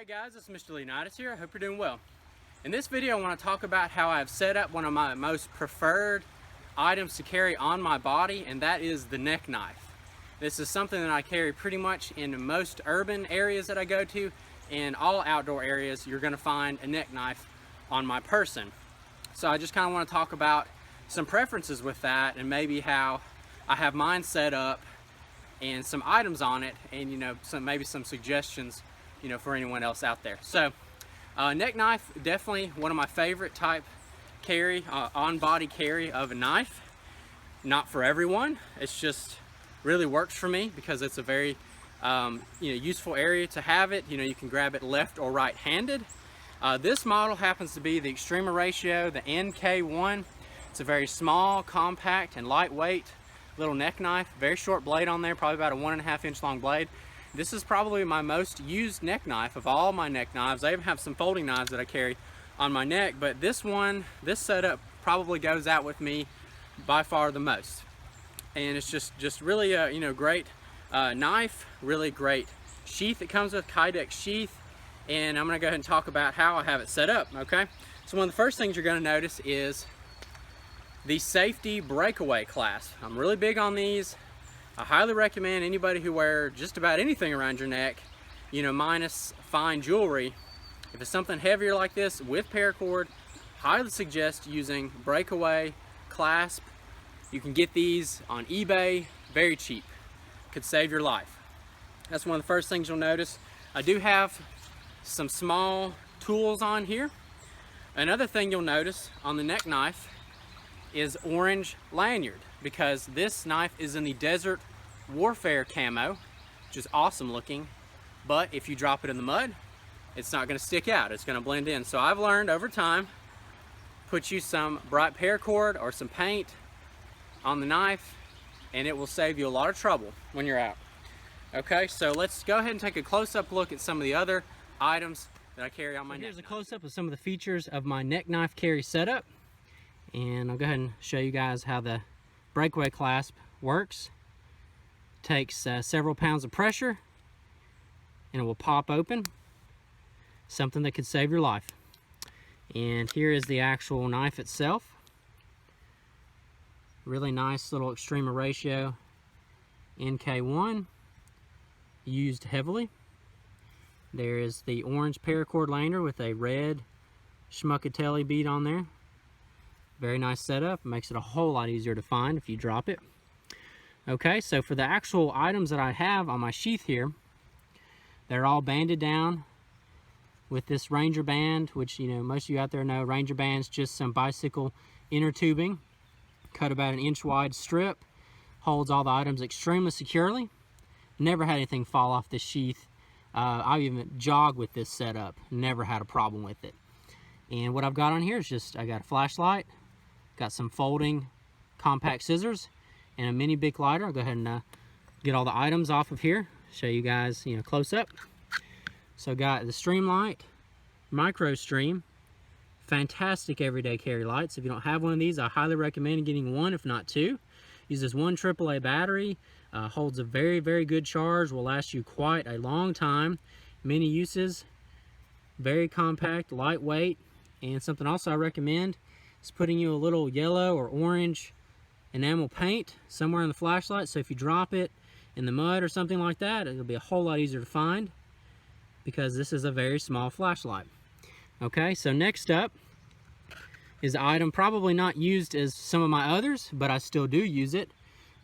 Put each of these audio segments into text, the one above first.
Hey guys, it's Mr. Leonidas here. I hope you're doing well. In this video, I want to talk about how I've set up one of my most preferred items to carry on my body, and that is the neck knife. This is something that I carry pretty much in most urban areas that I go to. In all outdoor areas, you're going to find a neck knife on my person. So I just kind of want to talk about some preferences with that and maybe how I have mine set up and some items on it, and maybe some suggestions for anyone else out there. So neck knife, definitely one of my favorite type carry, on body carry of a knife. Not for everyone, it's just really works for me because it's a very useful area to have it. You can grab it left or right handed. This model happens to be the Extrema Ratio, the NK1. It's a very small, compact, and lightweight little neck knife. Very short blade on there, probably about a 1.5 inch long blade. This is probably my most used neck knife of all my neck knives. I even have some folding knives that I carry on my neck, but this setup probably goes out with me by far the most. And it's just really a great knife, really great sheath it comes with, Kydex sheath. And I'm gonna go ahead and talk about how I have it set up, okay? So one of the first things you're gonna notice is the safety breakaway clasp. I'm really big on these. I highly recommend anybody who wears just about anything around your neck, minus fine jewelry. If it's something heavier like this with paracord, highly suggest using breakaway clasp. You can get these on eBay, very cheap. Could save your life. That's one of the first things you'll notice. I do have some small tools on here. Another thing you'll notice on the neck knife is orange lanyard, because this knife is in the Desert Warfare camo, which is awesome looking, but if you drop it in the mud, it's not going to stick out, it's going to blend in. So I've learned over time, put you some bright paracord or some paint on the knife and it will save you a lot of trouble when you're out. Okay, so let's go ahead and take a close-up look at some of the other items that I carry on my neck. Here's a close-up of some of the features of my neck knife carry setup. And I'll go ahead and show you guys how the breakaway clasp works. Takes several pounds of pressure and it will pop open. Something that could save your life. And here is the actual knife itself. Really nice little Extrema Ratio NK1, used heavily. There is the orange paracord lanyard with a red schmuckatelli bead on there. Very nice setup, makes it a whole lot easier to find if you drop it. Okay, so for the actual items that I have on my sheath here, they're all banded down with this Ranger band, which most of you out there know. Ranger band's just some bicycle inner tubing, cut about an inch wide strip, holds all the items extremely securely. Never had anything fall off this sheath. I even jog with this setup, never had a problem with it. And what I've got on here is just, I got a flashlight, got some folding compact scissors, and a mini Bic lighter. I'll go ahead and get all the items off of here, show you guys close up. So got the Streamlight Micro Stream, fantastic everyday carry lights. If you don't have one of these, I highly recommend getting one, if not two. Uses one AAA battery, holds a very, very good charge, will last you quite a long time. Many uses, very compact, lightweight. And something also I recommend is putting you a little yellow or orange enamel paint somewhere in the flashlight, so if you drop it in the mud or something like that, it'll be a whole lot easier to find, because this is a very small flashlight. Okay, so next up is an item probably not used as some of my others, but I still do use it.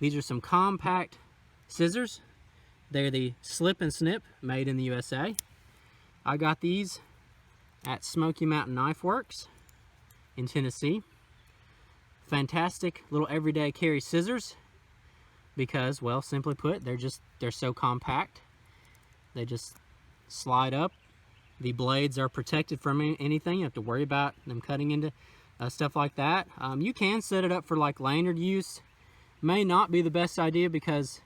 These are some compact scissors. They're the Slip and Snip, made in the USA. I got these at Smoky Mountain Knife Works in Tennessee. Fantastic little everyday carry scissors, because, well, simply put, they're so compact. They just slide up. The blades are protected from anything. You have to worry about them cutting into stuff like that. You can set it up for like lanyard use. May not be the best idea, because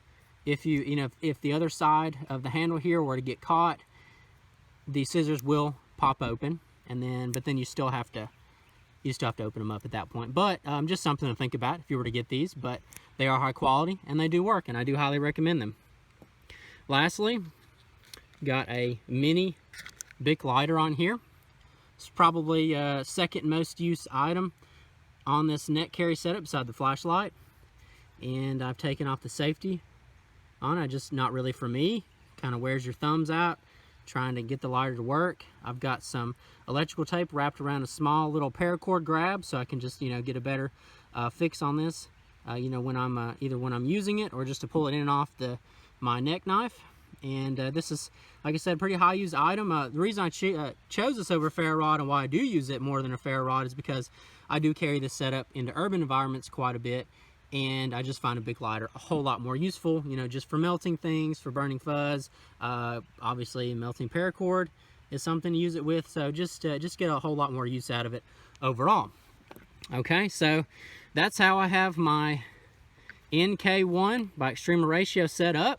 if if the other side of the handle here were to get caught, the scissors will pop open, and but then you still have to open them up at that point. But just something to think about if you were to get these. But they are high quality and they do work, and I do highly recommend them. Lastly, got a mini Bic lighter on here. It's probably second most used item on this neck carry setup beside the flashlight. And I've taken off the safety on it, just not really for me. Kind of wears your thumbs out trying to get the lighter to work. I've got some electrical tape wrapped around a small little paracord grab so I can just, get a better fix on this, when I'm either when I'm using it or just to pull it in and off my neck knife. And this is, like I said, pretty high used item. The reason I chose this over a ferro rod and why I do use it more than a ferro rod is because I do carry this setup into urban environments quite a bit, and I just find a Bic lighter a whole lot more useful, just for melting things, for burning fuzz. Obviously melting paracord is something to use it with, so just get a whole lot more use out of it overall. Okay, so that's how I have my NK1 by Extrema Ratio set up.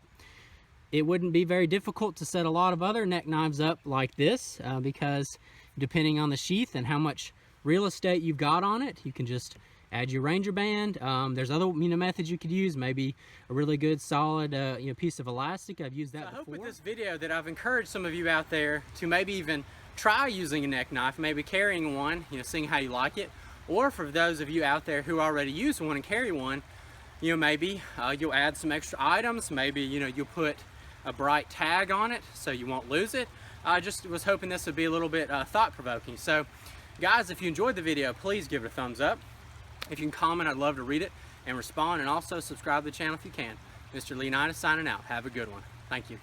It wouldn't be very difficult to set a lot of other neck knives up like this, because depending on the sheath and how much real estate you've got on it, you can just add your Ranger band. There's other methods you could use, maybe a really good solid piece of elastic. I've used that before. I hope with this video that I've encouraged some of you out there to maybe even try using a neck knife, maybe carrying one, seeing how you like it. Or for those of you out there who already use one and carry one, maybe you'll add some extra items. Maybe you'll put a bright tag on it so you won't lose it. I just was hoping this would be a little bit thought-provoking. So guys, if you enjoyed the video, please give it a thumbs up. If you can comment, I'd love to read it and respond, and also subscribe to the channel if you can. Mr. Leonidas signing out. Have a good one. Thank you.